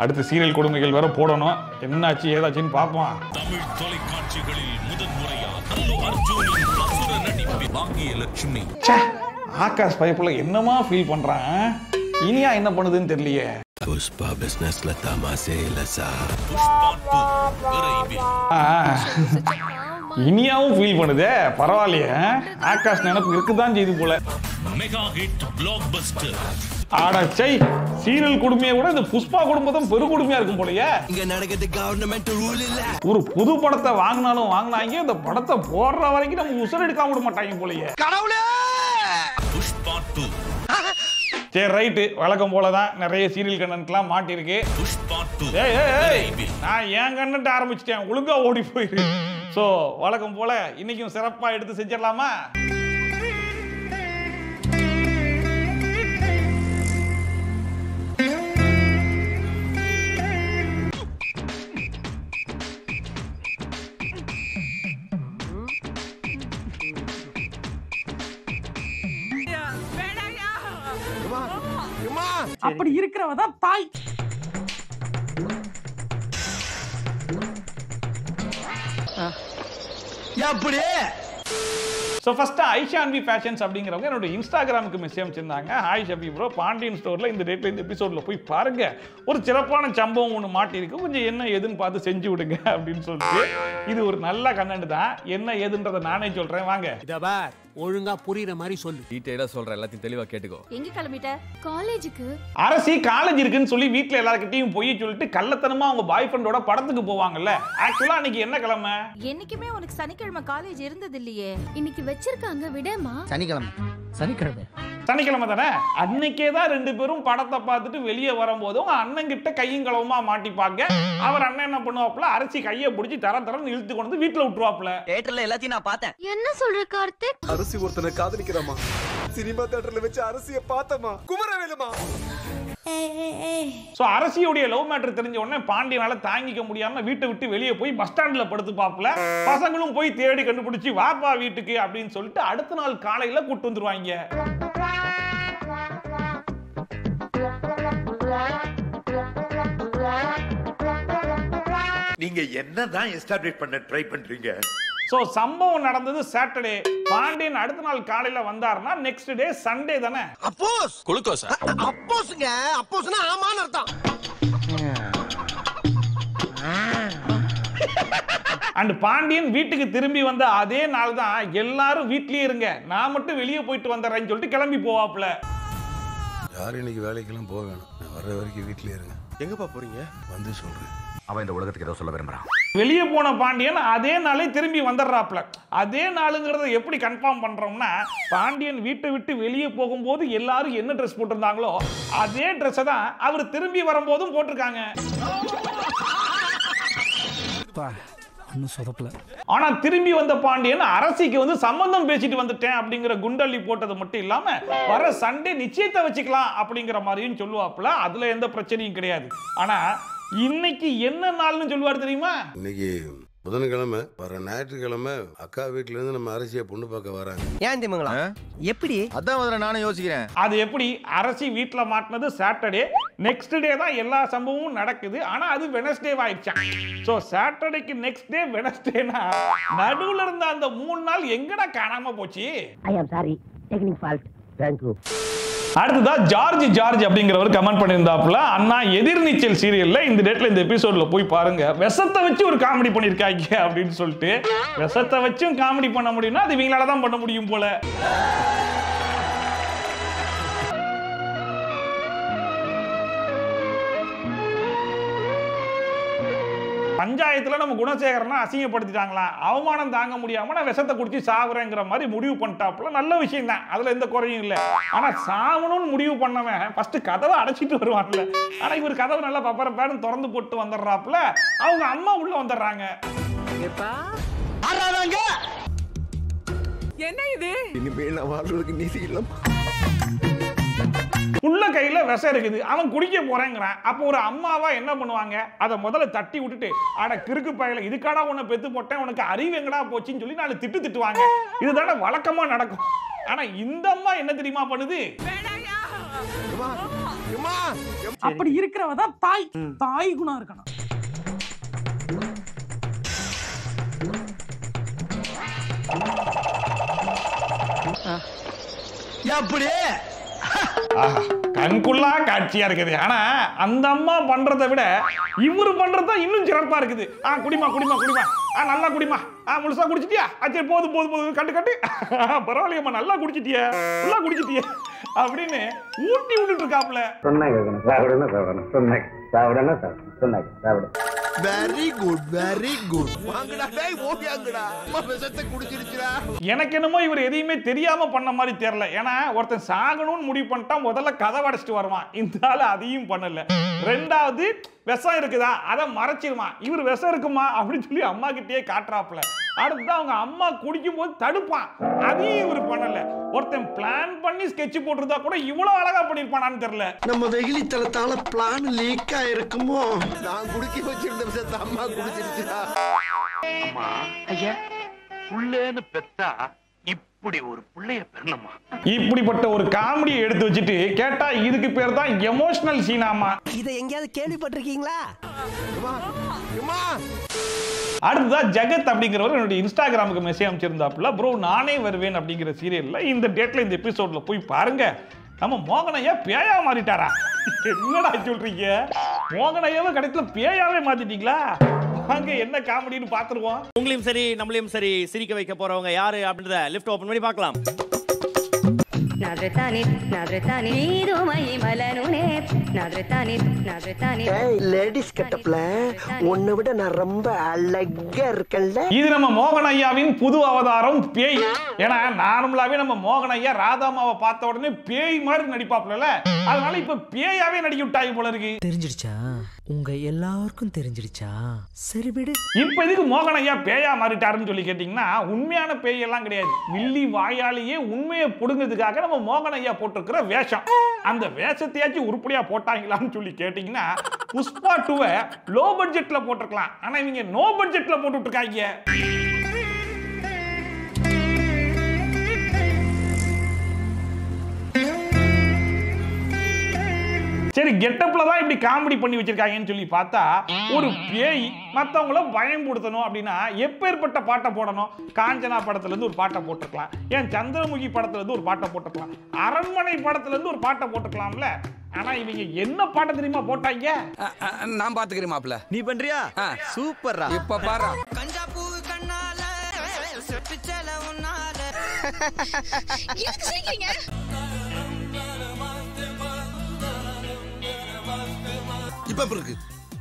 அடுத்து சீரியல் கொடுமைகள் வேற போடணும். என்னாச்சு ஏதாச்சுன்னு பார்ப்போம். தமிழ் தொலைக்காட்சிகளில் முதன் முறையா அல்லு அர்ஜுனின் அசுர நடிப்பை வாங்கிய லட்சுமி. ஆகாஷ் பைப்புல என்னமா ஃபீல் பண்றான்? இனியா என்ன பண்ணுதுன்னு தெரியலையே. புஷ்பா பிசினஸ்ல தமாசே இல்ல சார். புஷ்பா 2 விரைவில். இனியாவும் ஃபீல் பண்ணுதே. பரவாயில்லையே, ஆகாஷ் நினைப்பு இருக்குதான் செய்து போல. Mega hit blockbuster. ஆடாச்சை சீரியல் குடுமையை விட இந்த புஷ்பா குடும்பம் பெரு குடுமையா இருக்கும் போலயே. இங்க நடக்குது கவர்மெண்ட் ரூல் இல்ல. ஒரு புது படத்தை வாங்கினாலும் வாங்கினாங்க, இந்த படத்தை போடுற வரைக்கும் நம்ம உசுர எடுக்காம விட மாட்டாங்க போலயே. கடவுளே! புஷ்பா 2. சரி ரைட்டு, வழக்கம் போலதான் நிறைய சீரியல் கண்டென்ட்லாம் மாட்டிருக்கு. புஷ்பா 2 ஏய் நான் ஏன் கண்டென்ட் ஆரம்பிச்சிட்டேன், ஒழுங்கா ஓடி போயிரு. சோ வழக்கம் போல இன்னைக்கும் சிறப்பா எடுத்து செஞ்சிடலாமா? அப்படி இருக்கிறவதான் தாய். எப்படி? ஸோ ஃபர்ஸ்ட் ஐஷான்வி ஃபேஷன்ஸ் அப்படிங்கிறவங்க என்னோட இன்ஸ்டாகிராமுக்கு மெசேஜ் அமைச்சிருந்தாங்க. ஹாய் ஷபி ப்ரோ, பாண்டியன் ஸ்டோரில் இந்த டேட்டில் இந்த எபிசோடில் போய் பாருங்க, ஒரு சிறப்பான சம்பவம் ஒன்று மாட்டிருக்கு, கொஞ்சம் என்ன ஏதுன்னு பார்த்து செஞ்சு விடுங்க அப்படின்னு சொல்லிட்டு. இது ஒரு நல்ல கண்டென்ட் தான். என்ன ஏதுன்றதை நானே சொல்கிறேன், வாங்க. இதபார் ஒழுங்கா புரியுற மாதிரி சொல்லு. டீடைலா சொல்றேன், எல்லாத்தையும் தெளிவா கேட்டுக்கோ. எங்க கிளம்பிட்ட? காலேஜுக்கு. அரசி காலேஜ் இருக்குன்னு சொல்லி வீட்டில் எல்லாருக்கிட்டையும் போய் சொல்லிட்டு கள்ளத்தனமா அவங்க பாய் ஃப்ரெண்டோட படத்துக்கு போவாங்கல்ல. ஆக்சுவலா அன்னைக்கு என்ன கிழமை? என்னைக்குமே உனக்கு சனிக்கிழமை காலேஜ் இருந்தது இல்லையே. இன்னைக்கு வச்சிருக்காங்க, விடமா. சனிக்கிழமை தானே. அன்னைக்கே தான் ரெண்டு பேரும் படத்தை பார்த்துட்டு வெளியே வரும்போது அண்ணன் கிட்ட கையும் களவுமா மாட்டிப்பாங்க. அவர் அண்ணன் என்ன பண்ணுவாப்ல, அரசி கையை பிடிச்சி தரன்னு இழுத்து கொண்டு வந்து வீட்டுல விட்டுருவாப்ல. தியேட்டர்ல எல்லாத்தையும் நான் பார்த்தேன். என்ன சொல்ற கார்த்திக்? அரசி ஒருத்தனை காதலிக்கிறாமா, சினிமா தியேட்டர்ல வச்சு அரசியை பார்த்தமா, குமரவேலுமா. சோ அரசியுடைய லவ் மேட்டர் தெரிஞ்ச உடனே பாண்டியனால தாங்கிக்க முடியாம வீட்டை விட்டு வெளியே போய் பஸ் ஸ்டாண்ட்ல படுத்து பாப்பல. பசங்களும் போய் தேடி கண்டுபிடிச்சு வாப்பா வீட்டுக்கு அப்படின்னு சொல்லிட்டு அடுத்த நாள் காலையில கூட்டு வந்துருவாங்க. நீங்க என்னதான் எஸ்டாப்லிஷ் பண்ண ட்ரை பண்றீங்க? சோ சம்பவம் நடந்தது சாட்டர்டே. பாண்டியன் அடுத்த நாள் காலையில வந்தாருன்னா நெக்ஸ்ட் டே சண்டே தானே. அப்போஸ் குளுக்கோஸ். அப்போஸ்ங்க, அப்போஸ்னா ஆமான்னு அர்த்தம். அண்ட் பாண்டியன் வீட்டுக்கு திரும்பி வந்த அதே நாள் தான் எல்லாரும் வீட்லயே இருங்க, நான் மட்டும் வெளியே போயிட்டு வந்துடுறேன்னு சொல்லிட்டு கிளம்பி போவாப்ல. யாரும் இன்னைக்கு வேலைக்கெல்லாம் போக வேணாம், நான் வர்ற வரைக்கும் வீட்லயே இருங்க. எங்கப்பா போறீங்க? வந்து சொல்றேன். அவன் இந்த உலகத்துக்கு ஏதோ சொல்ல விரும்புறான். வெளியே போன பாண்டியன் அதே நாளே திரும்பி வந்துடுறாப்ல. அதே நாளுங்கிறத எப்படி கன்ஃபார்ம் பண்றோம்னா, பாண்டியன் வீட்டை விட்டு வெளியே போகும்போது எல்லாரும் என்ன ட்ரெஸ் போட்டிருந்தாங்களோ அதே ட்ரெஸ் தான் அவர் திரும்பி வரும்போதும் போட்டிருக்காங்க. ஆனா திரும்பி வந்த பாண்டியன் அரசிக்கு வந்து சம்பந்தம் பேசிட்டு வந்துட்டேன் அப்படிங்கிற குண்டள்ளி போட்டது மட்டும் இல்லாம வர சண்டே நிச்சயத்தை வச்சுக்கலாம் அப்படிங்கிற மாதிரியும் சொல்லுவாப்ல. அதுல எந்த பிரச்சனையும் கிடையாது. ஆனா இன்னைக்கு என்ன நாள்னு சொல்லுவார் தெரியுமா? இன்னைக்கு புதன்கிழமை, வர ஞாயிற்றுக்கிழமை அக்கா வீட்டுல இருந்து நம்ம அரசியை பொண்ணு பார்க்க வராங்க. ஏன் திமுங்களா? எப்படி? அதான் முதல்ல நானும் யோசிக்கிறேன். அது எப்படி? அரசி வீட்டுல மாட்டினது சாட்டர்டே, நெக்ஸ்ட் டே தான் எல்லா சம்பவமும் நடக்குது. ஆனா அது வெனஸ்டே ஆயிடுச்சான். சோ சாட்டர்டேக்கு நெக்ஸ்ட் டே வெனஸ்டேனா நடுவுல இருந்த அந்த 3 நாள் எங்கடா காணாம போச்சு? I am sorry, technic fault. Thank you. அடுத்ததா ஜார்ஜ் அப்படிங்கிறவர் கமெண்ட் பண்ணியிருந்தாப்புல, அண்ணா எதிர்நீச்சல் சீரியல்ல இந்த டேட்ல இந்த எபிசோட்ல போய் பாருங்க, விஷத்தை வச்சு ஒரு காமெடி பண்ணிருக்காங்க அப்படின்னு சொல்லிட்டு. விஷத்தை வச்சும் காமெடி பண்ண முடியும்னா அது இவங்களால தான் பண்ண முடியும் போல. பஞ்சாயத்துல நம்ம குணசேகரனை அசிங்கப்படுத்திட்டாங்களா, அவமானம் தாங்க முடியாம நான் விஷத்தை குடிச்சு சாகுறேங்கிற மாதிரி முடிவு பண்ணிட்டாப்புல. நல்ல விஷயம் தான், அதுல எந்த குறையும் இல்லை. ஆனா சாவணும்னு முடிவு பண்ணவன் ஃபர்ஸ்ட் கதவை அடைச்சிட்டு வருவான்ல. ஆனா இவர் கதவை நல்லா பப்பரப்பேன்னு திறந்து போட்டு வந்துடுறாப்புல. அவங்க அம்மா உள்ள வந்துடுறாங்க. என்ன இது? இனிமேல் நான் வாழ்றதுக்கு நீதி இல்லம்மா. உள்ள கையில விஷம் இருக்குது, அவன் குடிக்க போறேங்கிறான். அப்போ ஒரு அம்மாவா என்ன பண்ணுவாங்க? அதை முதல்ல தட்டி விட்டுட்டு, அட கிறுக்கு பயல, இதுக்காடா உன்னை பெத்து போட்டேன், உனக்கு அறிவு எங்கடா போச்சுன்னு சொல்லி 4 திட்டுவாங்க. இதுதானே வழக்கமா நடக்கும். ஆனா இந்த அம்மா என்ன தெரியுமா பண்ணுது? அப்படி இருக்கிறவ தான் தாய். தாய் குணம் இருக்கணும். கண்குள்ளா காட்சியா இருக்குது. ஆனா அந்த அம்மா பண்றதை விட இவரு பண்றது இன்னும் சிறப்பா இருக்குது. குடிமா குடிமா குடிமா, நல்லா குடிமா, முழுசா குடிச்சிட்டியா, சரி போதும் போதும் போதும், கட்டு கட்டு, பரவாயில்லையம்மா, நல்லா குடிச்சிட்டிய, நல்லா குடிச்சிட்டிய அப்படின்னு ஊட்டி விட்டுட்டு இருக்காப்ல. Very good very good. வாங்கடா டேய், ஓடியாங்கடா, விஷத்தை குடிச்சிருச்சுடா. எனக்கு என்னமோ இவர் எதையுமே தெரியாம பண்ண மாதிரி தெரியல. ஏன்னா ஒருத்தன் சாகணும்னு முடிவு பண்ணிட்டா முதல்ல கதை அடைச்சிட்டு வருவான். இந்த ஆளு அதையும் பண்ணல. ரெண்டாவது விஷம் இருக்குதா அதை மறைச்சிருவான். இவர் விஷம் இருக்குமா அப்படின்னு சொல்லி அம்மா கிட்டே காட்டுறாப்புல. அடுத்து அவங்க அம்மா குடிக்கும் போது தடுப்பான். அதையும் இவர் பண்ணல. ஒருத்தன் பிளான் பண்ணி ஸ்கெட்ச் போட்டிருந்தா கூட இவ்வளவு அழகா பண்ணிருப்பானான்னு தெரியல. நம்ம வெகுளி தளத்தால பிளான் லீக் ஆயிருக்குமோ? நான் குடிக்க வச்சிருந்த விஷத்தை அம்மா குடிச்சிருச்சுடா. அம்மா ஐயா, புள்ளேன்னு பெத்தா இப்படி ஒரு புள்ளைய பெறணுமா? இப்படிப்பட்ட ஒரு காமெடியை எடுத்து வச்சுட்டு கேட்டா இதுக்கு பேர் தான் எமோஷனல் சீனாமா. இதை எங்கேயாவது கேள்விப்பட்டிருக்கீங்களா? அடுத்ததான் ஜெகத் அப்படிங்கிறவர் என்னுடைய இன்ஸ்டாகிராமுக்கு மெசேஜ் அமைச்சிருந்தாப்புல, ப்ரோ நானே வருவேன் அப்படிங்கிற சீரியல்ல இந்த டேட்ல இந்த எபிசோட்ல போய் பாருங்க, நம்ம மோகனையா பேயா மாறிட்டாரா? என்னடா சொல்றீங்க? மோகனையாவை கடைசியில பேயாவே மாத்திட்டீங்களா? வாங்க என்ன காமெடின்னு பாத்துருவோம். உங்களையும் சரி நம்மளையும் சரி சிரிக்க வைக்க போறவங்க யாரு அப்படின்றத லிஃப்ட் ஓபன் பண்ணி பார்க்கலாம். லேடிஸ் கட்டப்ல உன்னை விட நான் ரொம்ப அழகா இருக்கேன்ல. இது நம்ம மோகன் ஐயாவின் புது அவதாரம் பேய். ஏன்னா நார்மலாவே நம்ம மோகன் ஐயா ராதாமாவை பார்த்த உடனே பேய் மாதிரி நடிப்பாப்ல. அதனால இப்ப பேயாவே நடிக்க விட்டாங்க போல இருக்கு. தெரிஞ்சிடுச்சா? உங்க எல்லாருக்கும் தெரிஞ்சிடுச்சா? சரி விடு. இப்ப இதுக்கு மோகன் ஐயா பேயா மாறிட்டாருன்னு சொல்லி கேட்டீங்கன்னா உண்மையான பேய் எல்லாம் கிடையாது. வில்லி வாயாலேயே உண்மையை புடுங்கிறதுக்காக நம்ம மோகன் ஐயா போட்டிருக்கிற வேஷம். அந்த வேஷத்தையாச்சும் உருப்படியா போட்டாங்களான்னு சொல்லி கேட்டீங்கன்னா புஷ்பா 2 லோ பட்ஜெட்ல போட்டிருக்கலாம். ஆனா இவங்க நோ பட்ஜெட்ல போட்டு இருக்காங்க. சரி, கெட்டப்ல தான் இப்படி காமெடி பண்ணி வச்சிருக்காங்கன்னு சொல்லி பார்த்தா ஒரு பேய் மத்தவங்கள பயம்படுத்தணும் அப்படின்னா எப்பேற்பட்ட பாட்டை போடணும்? காஞ்சனா படத்துல இருந்து ஒரு பாட்டை போட்டுக்கலாம், ஏன் சந்திரமுகி படத்துல இருந்து ஒரு பாட்டை போட்டுக்கலாம், அரண்மனை படத்துல இருந்து ஒரு பாட்டை போட்டுக்கலாம்ல. ஆனா இவங்க என்ன பாட்டை தெரியுமா போட்டாங்க? நான் பாத்துக்கிறேன் மாப்ள. நீ பண்றியா? சூப்பர்ரா. இப்ப பாரு. கஞ்சா பூ கண்ணால செப்பிச்சல உன்னால. எதுக்கு சிரிக்கிறீங்க? இப்ப இருக்கு.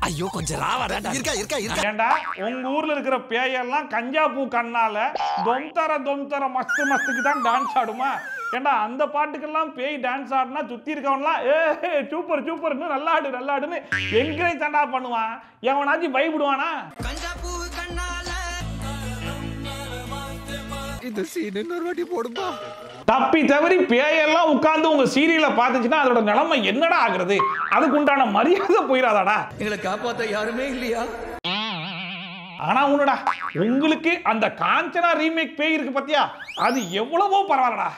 ஐயோ கொஞ்சம் ராவடா. இருக்கா இருக்கா இருக்கா. ஏண்டா உங்க ஊர்ல இருக்கிற பேயெல்லாம் கஞ்சா பூ கண்ணால தொம்தர மஸ்து மஸ்துக்கு தான் டான்ஸ் ஆடுமா? ஏண்டா அந்த பாட்டுக்கெல்லாம் பேய் டான்ஸ் ஆடுனா சுத்தி இருக்கவன்லாம் சூப்பர் சூப்பர் நல்லா ஆடு நல்லா ஆடுன்னு என்கரேஜ் தாண்டா பண்ணுவான். எவனாச்சும் பயப்படுவானா? கஞ்சா பூ கண்ணால. இந்த சீன் இன்னொரு வாட்டி போடுப்பா. தப்பி தவறி பேயெல்லாம் உட்கார்ந்து உங்க சீரியல பாத்துச்சுன்னா அதோட நிலைமை என்னடா ஆகுறது? அதுக்கு உண்டான மரியாதை போயிடாதாடா? எங்களை காப்பாத்த யாருமே இல்லையா? ஆனா உன்னடா உங்களுக்கு அந்த காஞ்சனா ரீமேக் பேய் இருக்கு பாத்தியா, அது எவ்வளவோ பரவாயில்லடா.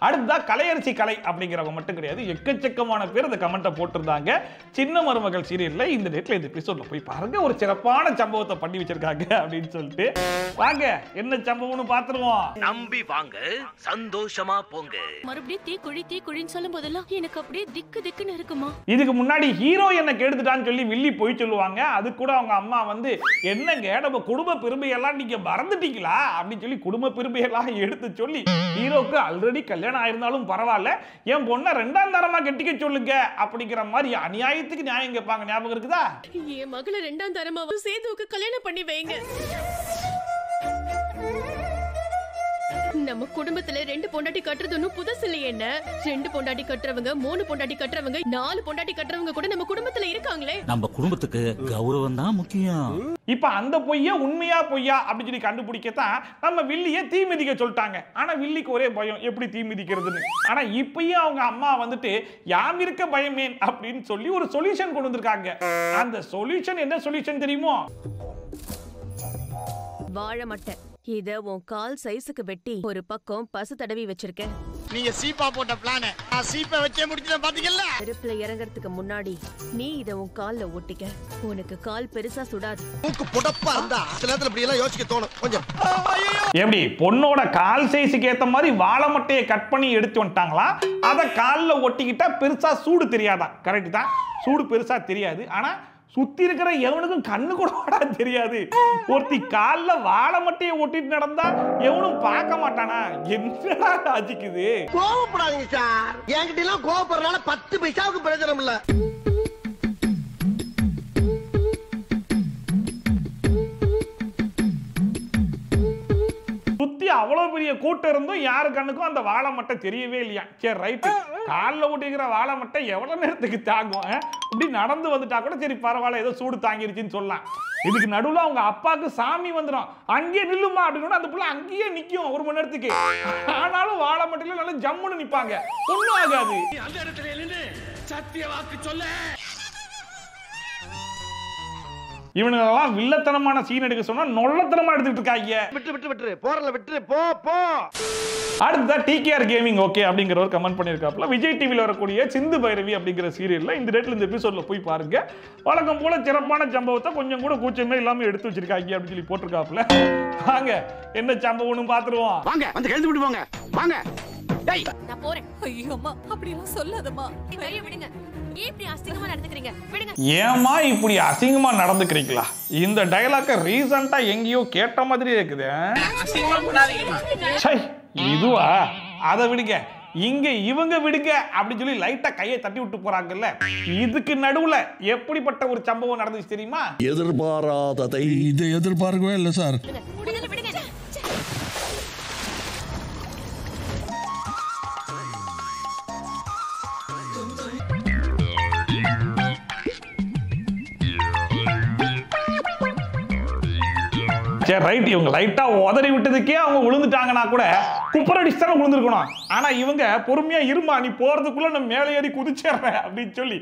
அடுத்ததா கலையரசி கலை அப்படிங்கிறவங்க மட்டும் கிடையாது, எக்கச்சக்கமான பேர் அந்த கமெண்ட்டை போட்டிருந்தாங்க. சின்ன மருமகள் சீரியல்ல இந்த டேட்ல இந்த எபிசோட்ல போய் பாருங்க, ஒரு சிறப்பான சம்பவத்தை பண்ணி வச்சிருக்காங்க அப்படின்னு சொல்லிட்டு வாங்க என்ன சம்பவம்னு பாத்துருவோம். நம்பி வாங்க, சந்தோஷமா போங்க. மறுபடியும் தீ குழின்னு சொல்லும் போதெல்லாம் எனக்கு அப்படியே திக்கு திக்குன்னு இருக்குமா? இதுக்கு முன்னாடி ஹீரோ என்ன கெடுத்துட்டான்னு சொல்லி வில்லி போய் சொல்லுவாங்க. அது கூட அவங்க அம்மா வந்து என்னங்க நம்ம குடும்ப பெருமையெல்லாம் நீங்க மறந்துட்டீங்களா அப்படின்னு சொல்லி குடும்ப பெருமையெல்லாம் எடுத்து சொல்லி ஹீரோக்கு ஆல்ரெடி கல்யாணம் ஆயிருந்தாலும் பரவாயில்ல, என் பொண்ணை 2ஆம் தரமா கட்டிக்க சொல்லுங்க அப்படிங்கிற மாதிரி அநியாயத்துக்கு நியாயம் கேட்பாங்க. ஞாபகம் இருக்குதா? என் மகளை 2ஆம் தரமா சேதுவுக்கு கல்யாணம் பண்ணி வைங்க. நம்ம குடும்பத்துல 2 பொண்டாட்டி கட்டுறது ஒன்னும் புதுசு இல்லையே. என்ன 2 பொண்டாட்டி கட்டுறவங்க, 3 பொண்டாட்டி கட்டுறவங்க, 4 பொண்டாட்டி கட்டுறவங்க கூட நம்ம குடும்பத்துல இருக்காங்களே. நம்ம குடும்பத்துக்கு கௌரவம் தான் முக்கியம். இப்ப அந்த பொய்யா உண்மையா பொய்யா அப்படின்னு சொல்லி கண்டுபிடிக்கத்தான் நம்ம வில்லிய தீ மிதிக்க சொல்லிட்டாங்க. ஆனா வில்லிக்கு ஒரே பயம், எப்படி தீ மிதிக்கிறதுன்னு. ஆனா இப்பயும் அவங்க அம்மா வந்துட்டு யாம் இருக்க பயமேன் அப்படின்னு சொல்லி ஒரு சொல்யூஷன் கொண்டு வந்திருக்காங்க. அந்த சொல்யூஷன் என்ன சொல்யூஷன் தெரியுமோ? வாழை மட்டை. இத உன் கால் சைஸுக்கு வெட்டி ஒரு பக்கம் பசு தடவி வச்சிருக்கேன். நீங்க சீப்பா போட்ட பிளான் நான் சீப்பை வச்சே முடிச்சிட்டேன் பாத்தீங்களா? நெருப்புல இறங்கறதுக்கு முன்னாடி நீ இத உன் கால்ல ஒட்டிக்க. உனக்கு கால் பெருசா சுடாது. மூக்கு புடப்பா இருந்தா சில நேரத்துல இப்படி எல்லாம் யோசிக்க தோணும் கொஞ்சம். எப்படி பொண்ணோட கால் சைஸுக்கு ஏத்த மாதிரி வாழை மட்டையை கட் பண்ணி எடுத்து வந்துட்டாங்களா? அத கால்ல ஒட்டிக்கிட்டா பெருசா சூடு தெரியாதா? கரெக்ட் தான், சூடு பெருசா தெரியாது. ஆனா சுத்தி இருக்கிற எவனுக்கும் கண்ணு கூட தெரியாது. ஒருத்தி கால்ல வாழை மட்டையை ஒட்டிட்டு நடந்தா எவனும் பார்க்க மாட்டானா? என்னடா ஆச்சிக்குது? கோவப்படாதீங்க சார், என்கிட்ட எல்லாம் கோவப்படுறதுனால 10 பைசாவுக்கு பிரயோஜனம் இல்ல. சுத்தி அவ்வளவு பெரிய கூட்டம் இருந்தும் யாரு கண்ணுக்கும் அந்த வாழை மட்டை தெரியவே இல்லையா? சரி ரைட்டு, காலில் ஒட்டிக்கிற வாழை மட்டை எவ்வளவு நேரத்துக்கு தாங்கும்? இப்படி நடந்து வந்துட்டா கூட சரி பரவாயில்ல, ஏதோ சூடு தாங்கிருச்சுன்னு சொல்லலாம். இதுக்கு நடுவில் அவங்க அப்பாவுக்கு சாமி வந்துடும், அங்கேயே நில்லுமா அப்படின்னு அந்த பிள்ளை அங்கேயே நிற்கும் 1 மணி நேரத்துக்கு. ஆனாலும் வாழை மட்டையில நல்லா ஜம்முன்னு நிற்பாங்க, ஒன்றும் ஆகாது. அந்த இடத்துல நின்னு சத்திய வாக்கு சொல்ல. இவனுங்கெல்லாம் வில்லத்தனமான சீன் எடுக்க சொன்னா நொல்லத்தனமா எடுத்துட்டு இருக்காங்க. விட்டு போறல விட்டு போ. அடுத்த டிகேஆர் கேமிங் ஓகே அப்படிங்கிறவர் கமெண்ட் பண்ணியிருக்காப்புல, விஜய் டிவியில் வரக்கூடிய சிந்து பைரவி அப்படிங்கிற சீரியல்ல இந்த டேட்ல இந்த எபிசோட்ல போய் பாருங்க, வழக்கம் போல சிறப்பான சம்பவத்தை கொஞ்சம் கூட கூச்சமே இல்லாம எடுத்து வச்சிருக்காங்க அப்படின்னு சொல்லி போட்டிருக்காப்புல. வாங்க என்ன சம்பவம்னு பாத்துருவோம். வாங்க வந்து கழுந்து விட்டு போங்க வாங்க. நான் போறேன். ஐயோ அம்மா அப்படி எல்லாம் சொல்லாதம்மா. பெரிய விடுங்க. ஏன் இப்படி அசிங்கமா நடந்துக்கிறீங்க? விடுங்க. ஏமா இப்படி அசிங்கமா நடந்துக்கிறீங்களா? இந்த டயலாக ரீசன்ட்டா எங்கேயோ கேட்ட மாதிரியே இருக்குது. இதுவா? அதை விடுங்க, இங்க இவங்க விடுங்க அப்படின்னு சொல்லி லைட்டா கையை தட்டி விட்டு போறாங்கல்ல. இதுக்கு நடுவுல எப்படிப்பட்ட ஒரு சம்பவம் நடந்துச்சு தெரியுமா? எதிர்பாராததை இது எதிர்பார்க்கவே இல்லை சார். சரி ரைட், இவங்க லைட்டா உதறி விட்டதுக்கே அவங்க விழுந்துட்டாங்கன்னா கூட குப்பரடிச்சு தானே விழுந்திருக்கணும். ஆனா இவங்க பொறுமையா இருமா, நீ போறதுக்குள்ள நான் மேலே ஏறி குதிச்சிடுறேன் அப்படின்னு சொல்லி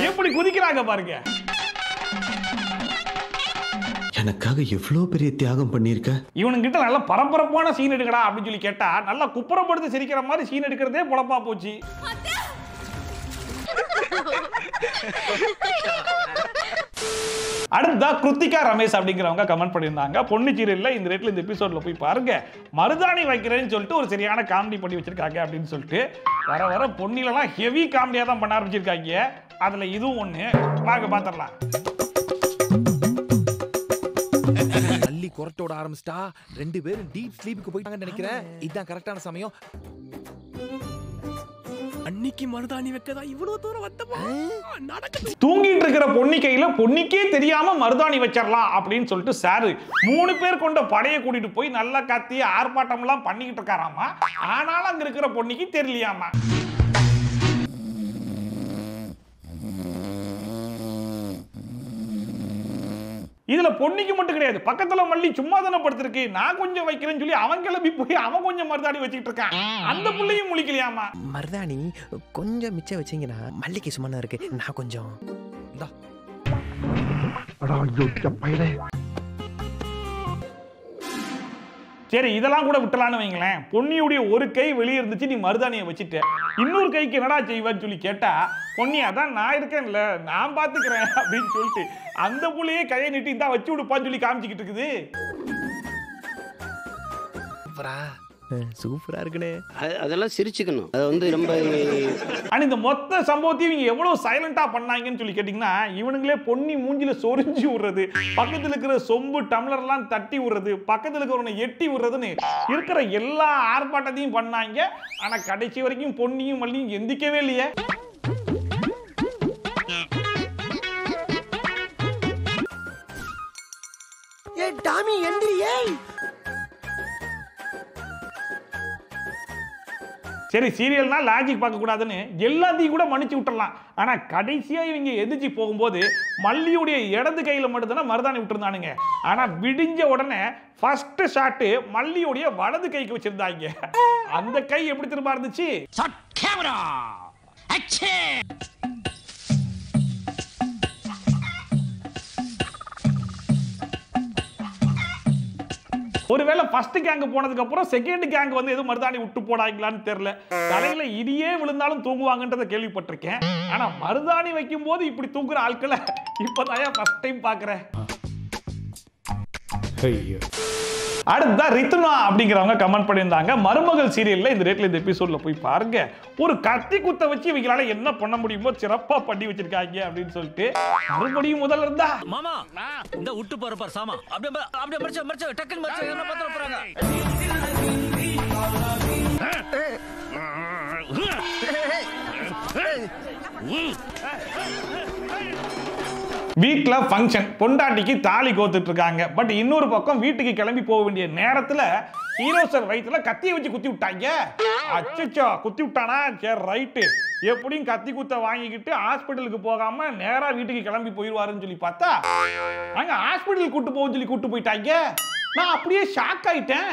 எப்படி குதிக்கிறாங்க பாருங்க. எனக்காக எவ்வளவு பெரிய தியாகம் பண்ணிருக்க. இவனுங்கிட்ட நல்ல பரபரப்பான சீன் எடுக்கடா அப்படின்னு சொல்லி கேட்டா நல்லா குப்புறப்படுத்தி சிரிக்கிற மாதிரி சீன் எடுக்கிறதே பொழப்பா போச்சு. அடுத்தா கிருத்திகா ரமேஷ் அப்படிங்கிறவங்க கமெண்ட் பண்ணியிருந்தாங்க, பொண்ணு சீரியல்ல இந்த ரேட்ல இந்த எபிசோட்ல போய் பாருங்க, மருதாணி வைக்கிறேன்னு சொல்லிட்டு ஒரு சரியான காமெடி பண்ணி வச்சிருக்காங்க அப்படின்னு சொல்லிட்டு. வர வர பொண்ணிலலாம் ஹெவி காமெடியா தான் பண்ண ஆரம்பிச்சிருக்காங்க. அதுல இதுவும் ஒண்ணு, வாங்க பாத்திரலாம். அள்ளி கொரட்டோட ஆரம்பிச்சிட்டா 2 பேரும் டீப் ஸ்லீப்புக்கு போயிட்டாங்கன்னு நினைக்கிறேன். இதுதான் கரெக்டான சமயம். அன்னைக்கு மருதாணி வைக்கதா இவ்வளவு தூரம் வந்தமா நடக்குது. தூங்கிட்டு இருக்கிற பொன்னி கையில பொன்னிக்கே தெரியாம மருதாணி வச்சிடலாம் அப்படின்னு சொல்லிட்டு சாரு 3 பேர் கொண்ட படையை கூட்டிட்டு போய் நல்லா கத்தி ஆர்ப்பாட்டம் எல்லாம் பண்ணிக்கிட்டு இருக்காராமா. ஆனாலும் அங்க இருக்கிற பொன்னிக்கு தெரியலையாமா. இதுல பொன்னிக்கு மட்டும் கிடையாது, பக்கத்துல மல்லி சும்மா தானே படுத்திருக்கு, நான் கொஞ்சம் வைக்கிறேன்னு சொல்லி அவன் கிளம்பி போய் அவன் கொஞ்சம் மருதாணி வச்சுக்கிட்டு இருக்கான். அந்த புள்ளையும் முழிக்கலையாமா. மருதாணி கொஞ்சம் மிச்சம் வச்சீங்கன்னா மல்லிக்கு சும்மா இருக்கு, நான் கொஞ்சம் சரி இதெல்லாம் கூட விட்டலான்னு வைங்களேன். பொன்னியுடைய ஒரு கை வெளியே இருந்துச்சு, நீ மருதாணியை வச்சுட்டு இன்னொரு கைக்கு என்னடா செய்வான்னு சொல்லி கேட்டா, பொன்னி அதான் நான் இருக்கேன்ல நான் பாத்துக்கிறேன் அப்படின்னு சொல்லிட்டு அந்த புள்ளையே கையை நீட்டி தான் வச்சு விடுப்பான்னு சொல்லி காமிச்சுக்கிட்டு இருக்குது. சூப்பரா இருக்குனே. அதெல்லாம் சிரிச்சுக்கணும். அது வந்து ரொம்ப இந்த மொத்த சம்பவத்தையும் இவங்க எவ்வளவு சைலண்டா பண்ணாங்கன்னு சொல்லி கேட்டீங்கன்னா, இவனுங்களே பொன்னி மூஞ்சில சொரிஞ்சு விடுறது, பக்கத்துல இருக்கிற சொம்பு டம்ளர் எல்லாம் தட்டி விடுறது, பக்கத்துல இருக்கிறவனை எட்டி விடுறதுன்னு இருக்கிற எல்லா ஆர்ப்பாட்டத்தையும் பண்ணாங்க. ஆனா கடைசி வரைக்கும் பொன்னியும் மல்லியும் எந்திக்கவே இல்லையே. டாமி எந்திரியே. சரி சீரியல்னா லாஜிக் பார்க்க கூடாதுன்னு எல்லாத்தையும் கூட மன்னிச்சு விட்டுறலாம். ஆனா கடைசியா இவங்க எதிர்த்து போகும்போது மல்லியுடைய இடது கையில மட்டும் தானே மருதாணி விட்டுருந்தானுங்க. ஆனா விடிஞ்ச உடனே ஃபர்ஸ்ட் ஷாட் மல்லியுடைய வலது கைக்கு வச்சிருந்தாங்க. அந்த கை எப்படி திரும்ப இருந்துச்சு? ஒருவேளை ஃபர்ஸ்ட் கேங் போனதுக்கு அப்புறம் செகண்ட் கேங் வந்து எதுவும் மருதாணி விட்டு போடாங்களான்னு தெரியல. தலையில இடியே விழுந்தாலும் தூங்குவாங்கன்றத கேள்விப்பட்டிருக்கேன். ஆனா மருதாணி வைக்கும் போது இப்படி தூங்குற ஆட்களை இப்பதான் ஃபர்ஸ்ட் டைம் பாக்குறேன். அடுத்த ரித்துனா அப்படிங்கிறவங்க கமெண்ட் பண்ணியிருந்தாங்க, மருமகள் சீரியல்ல இந்த ரேட்ல இந்த எபிசோட்ல போய் பாருங்க, ஒரு கத்தி குத்த வச்சு இவங்களால என்ன பண்ண முடியுமோ சிறப்பா பண்ணி வச்சிருக்காங்க அப்படின்னு சொல்லிட்டு மறுபடியும் முதல்ல இருந்தா மாமா இந்த விட்டு போற பார் சாமா அப்படியே மறிச்சு டக்குன்னு மறிச்சு என்ன பத்திர போறாங்க. வீட்ல ஃபங்க்ஷன், பொண்டாட்டிக்கு தாலி கோத்துட்டு இருக்காங்க. பட் இன்னொரு பக்கம் வீட்டுக்கு கிளம்பி போக வேண்டிய நேரத்துல ஹீரோ சார் வயித்துல கத்தியை வச்சு குத்தி விட்டாங்க. அச்சச்சோ, குத்தி விட்டானா? சரி ரைட்டு, எப்படியும் கத்தி குத்த வாங்கிக்கிட்டு ஹாஸ்பிட்டலுக்கு போகாம நேரா வீட்டுக்கு கிளம்பி போயிடுவாருன்னு சொல்லி பார்த்தா அங்க ஹாஸ்பிட்டல் கூட்டு போக சொல்லி கூட்டு போயிட்டாங்க. நான் அப்படியே ஷாக் ஆயிட்டேன்.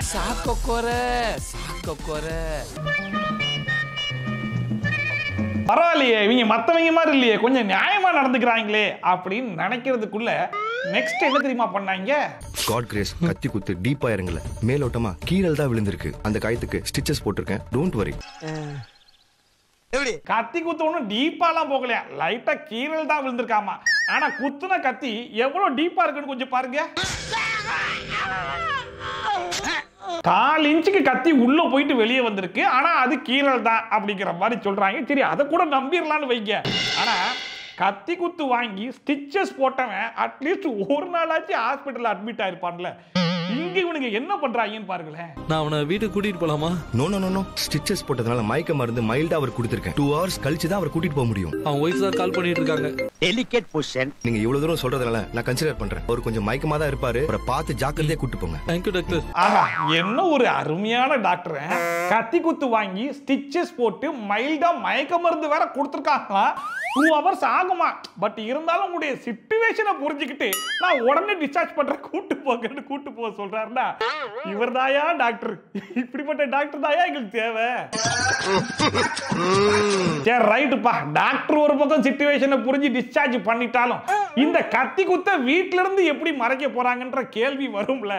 பரவாயில்லையே, இவங்க மத்தவங்க மாதிரி இல்லையே, கொஞ்சம் நியாயமா நடந்துக்கிறாங்களே அப்படின்னு நினைக்கிறதுக்குள்ள நெக்ஸ்ட் என்ன தெரியுமா பண்ணாங்க? காட் கிரேஸ், கத்தி குத்து டீப்பா இறங்கல, மேலோட்டமா கீரல் தான் விழுந்திருக்கு. அந்த காயத்துக்கு ஸ்டிச்சஸ் போட்டிருக்கேன், டோன்ட் வரி. கத்தி குத்து ஒன்றும் டீப்பாலாம் போகலையா, லைட்டா கீரல் தான் விழுந்திருக்காமா. ஆனா குத்துன கத்தி எவ்வளவு டீப்பா இருக்குன்னு கொஞ்சம் பாருங்க. 4 இன்ச்சுக்கு கத்தி உள்ள போயிட்டு வெளியே வந்திருக்கு. ஆனா அது கீரல் தான் அப்படிங்கிற மாதிரி சொல்றாங்க. சரி, அதை கூட நம்பிடலான்னு வைங்க. ஆனா கத்தி குத்து வாங்கி ஸ்டிச்சஸ் போட்டவன் அட்லீஸ்ட் ஒரு நாளாச்சும் ஹாஸ்பிட்டல் அட்மிட் ஆயிருப்பான்ல. இங்க இவனுக்கு என்ன பண்றாங்கன்னு பாருங்களேன். நான் அவனை வீட்டுக்கு கூட்டிட்டு போலாமா? நோ நோ நோ, ஸ்டிச்சஸ் போட்டதனால மயக்க மருந்து மைல்டா அவர் கொடுத்திருக்கேன். 2 hours கழிச்சு தான் அவர் கூட்டிட்டு போக முடியும். அவன் ஒய்ஃப் தான் கால் பண்ணிட்டு இருக்காங்க. Delicate position. நீங்க இவ்வளவு தூரம் சொல்றதுனால நான் கன்சிடர் பண்றேன். அவர் கொஞ்சம் மயக்கமா தான் இருப்பாரு, அவரை பார்த்து ஜாக்கிரதையா கூட்டி போங்க. Thank you doctor. ஆஹா, என்ன ஒரு அருமையான டாக்டர். கத்தி குத்து வாங்கி ஸ்டிச்சஸ் போட்டு மைல்டா மயக்க மருந்து வேற கொடுத்துருக்காங்களா. 2 hours ஆகுமா. பட் இருந்தாலும் உங்களுடைய சிச்சுவேஷனை புரிஞ்சுக்கிட்டு நான் உடனே டிஸ்சார்ஜ் பண்றேன், கூட்டு போங்கன்னு கூட்டு போக சொல்றாருன்னா இவர் தாயா டாக்டர். இப்படிப்பட்ட டாக்டர் தாயா எங்களுக்கு தேவை. சரி ரைட்டுப்பா, டாக்டர் ஒரு பக்கம் சிச்சுவேஷனை புரிஞ்சு டிஸ்சார்ஜ் பண்ணிட்டாலும் இந்த கத்தி குத்த வீட்ல இருந்து எப்படி மறைக்க போறாங்கன்ற கேள்வி வரும்ல.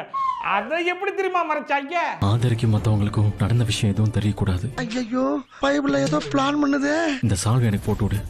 அதை எப்படி தெரியுமா மறைச்சாங்க? ஆதரிக்கு மத்தவங்களுக்கும் நடந்த விஷயம் எதுவும் தெரியக்கூடாது. ஐயோ, பைபிள்ல ஏதோ பிளான் பண்ணுது. இந்த சால்வை எனக்கு போட்டு விடு.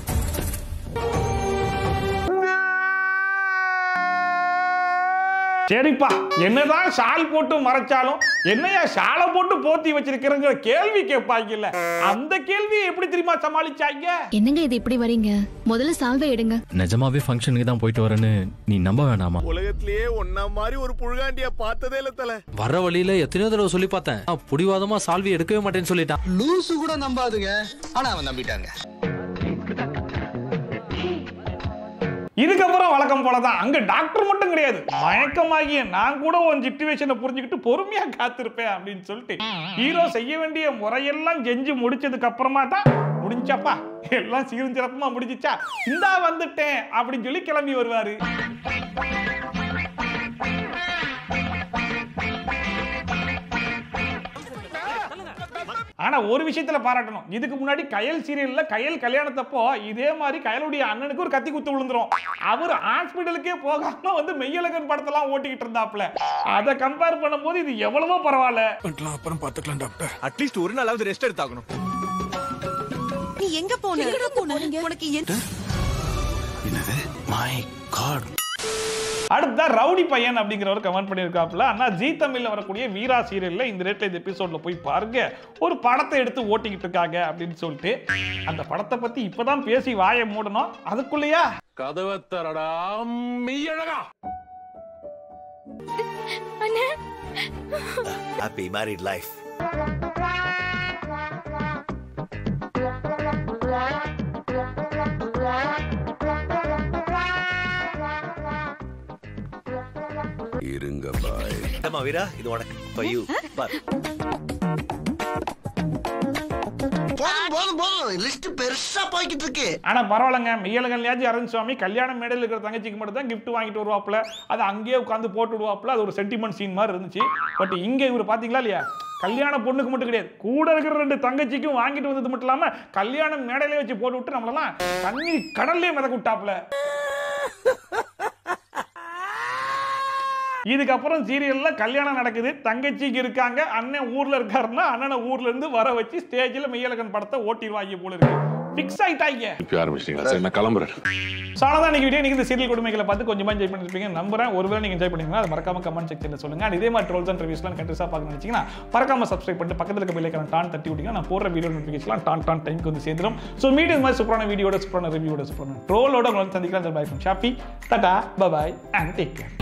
சரிப்பா, என்னதான் ஷால் போட்டு மறைச்சாலும் என்னையா ஷாலை போட்டு போத்தி வச்சிருக்கிற கேள்வி கேட்பாங்கல்ல, அந்த கேள்வியை எப்படி தெரியுமா சமாளிச்சாங்க? என்னங்க இது இப்படி வரீங்க? முதல்ல சால்வை எடுங்க. நிஜமாவே ஃபங்க்ஷனுக்கு தான் போயிட்டு வரேன்னு நீ நம்ப வேணாமா? உலகத்திலேயே ஒன்னா மாதிரி ஒரு புழுகாண்டிய பார்த்ததே இல்ல தல. வர வழியில எத்தனையோ தடவை சொல்லி பார்த்தேன், புடிவாதமா சால்வி எடுக்கவே மாட்டேன்னு சொல்லிட்டான். லூசு கூட நம்பாதுங்க, ஆனா அவன் நம்பிட்டாங்க. இதுக்கப்புறம் வழக்கம் போலதான். அங்க டாக்டர் மட்டும் கிடையாது, மயக்கமாகிய நான் கூட உன் சிச்சுவேஷனை புரிஞ்சுக்கிட்டு பொறுமையா காத்திருப்பேன் அப்படின்னு சொல்லிட்டு ஹீரோ செய்ய வேண்டிய முறையெல்லாம் செஞ்சு முடிச்சதுக்கு அப்புறமா தான் முடிஞ்சாப்பா எல்லாம் சீரும் சிறப்புமா முடிஞ்சிச்சா, இந்தா வந்துட்டேன் அப்படின்னு சொல்லி கிளம்பி வருவாரு. ஆனா ஒரு விஷயத்துல பாராட்டணும், இதுக்கு முன்னாடி கயல் சீரியல்ல கயல் கல்யாணத்தப்போ இதே மாதிரி கயலுடைய அண்ணனுக்கு ஒரு கத்தி குத்து விழுந்துரும். அவர் ஹாஸ்பிட்டலுக்கே போகாம வந்து மெய்யழகன் படத்தெல்லாம் ஓட்டிக்கிட்டு இருந்தாப்ல. அதை கம்பேர் பண்ணும்போது இது எவ்வளவோ பரவாயில்ல. அப்புறம் பாத்துக்கலாம் டாக்டர். அட்லீஸ்ட் ஒரு நாளாவது ரெஸ்ட் எடுத்தாகணும். நீ எங்க போனீங்க? உனக்கு என்னது? My God. அடுத்த ரவுடி பையன் அப்படிங்கிறவர் கமெண்ட் பண்ணியிருக்காப்புல, அண்ணா ஜி தமிழ்ல வரக்கூடிய வீரா சீரியல்ல இந்த ரேட்ல இந்த எபிசோட்ல போய் பாருங்க, ஒரு படத்தை எடுத்து ஓட்டிக்கிட்டு இருக்காங்க அப்படின்னு சொல்லிட்டு அந்த படத்தை பத்தி இப்பதான் பேசி வாயை மூடணும். அதுக்குள்ளயா கதவை தரடா மெய்யழகா. Happy married life. இருங்க பாய். அம்மா வீரா, இது உனக்கு. For you. பார். போதும் லிஸ்ட் பெருசா போய்கிட்டு இருக்கு. ஆனா பரவாயில்லங்க, மெய்யழகன்லயாச்சும் அரவிந்த் சுவாமி கல்யாண மேடையில் இருக்கிற தங்கச்சிக்கு மட்டும் தான் கிஃப்ட் வாங்கிட்டு வருவாப்புல, அது அங்கேயே உட்காந்து போட்டு விடுவாப்புல. அது ஒரு சென்டிமெண்ட் சீன் மாதிரி இருந்துச்சு. பட் இங்க இவர் பாத்தீங்களா இல்லையா, கல்யாண பொண்ணுக்கு மட்டும் கிடையாது, கூட இருக்கிற 2 தங்கச்சிக்கும் வாங்கிட்டு வந்தது மட்டும் இல்லாம கல்யாண மேடையில வச்சு போட்டு விட்டு நம்மளெல்லாம் தண்ணி கடல்லே மிதக்க விட்டாப்புல. இதுக்கப்புறம் சீரியல்ல கல்யாணம் நடக்குது, தங்கச்சிக்கு இருக்காங்க, அண்ணன் ஊர்ல இருக்காருன்னா அண்ணனை ஊர்ல இருந்து வர வச்சு ஸ்டேஜ்ல மெய்யழகன் படத்தை ஓட்டிடுவாங்க போல இருக்கு. ஃபிக்ஸ் ஆயிட்டாங்க. இப்ப ஆரம்பிச்சிட்டீங்களா? சரி, நான் கிளம்புறேன். சாலதான் இன்னைக்கு வீடியோ நீங்க இந்த சீரியல் கொடுமைகளை பார்த்து கொஞ்சமா என்ஜாய் பண்ணிருப்பீங்க நம்புறேன். ஒருவேளை நீங்க என்ஜாய் பண்ணீங்கன்னா அது மறக்காம கமெண்ட் செக்ஷன்ல சொல்லுங்க. அண்ட் இதே மாதிரி ட்ரோல்ஸ் அண்ட் ரிவ்யூஸ்லாம் கண்டிப்பா பார்க்கணும்னு நினைச்சீங்கன்னா மறக்காம சப்ஸ்கிரைப் பண்ணிட்டு பக்கத்துல இருக்க பெல் ஐகானை டான் தட்டி விட்டீங்கன்னா நான் போடுற வீடியோ நோட்டிஃபிகேஷன்லாம் டான் டைம்க்கு வந்து சேர்ந்துடும். ஸோ மீடியம் மாதிரி சூப்பரான வீடியோட சூப்பரான ரிவ்யூட சூப்பரான ட்ரோலோட உங்களை சந்திக்கலாம். பை ஃப்ரம் ஷாப்பி, tata, bye bye and take care.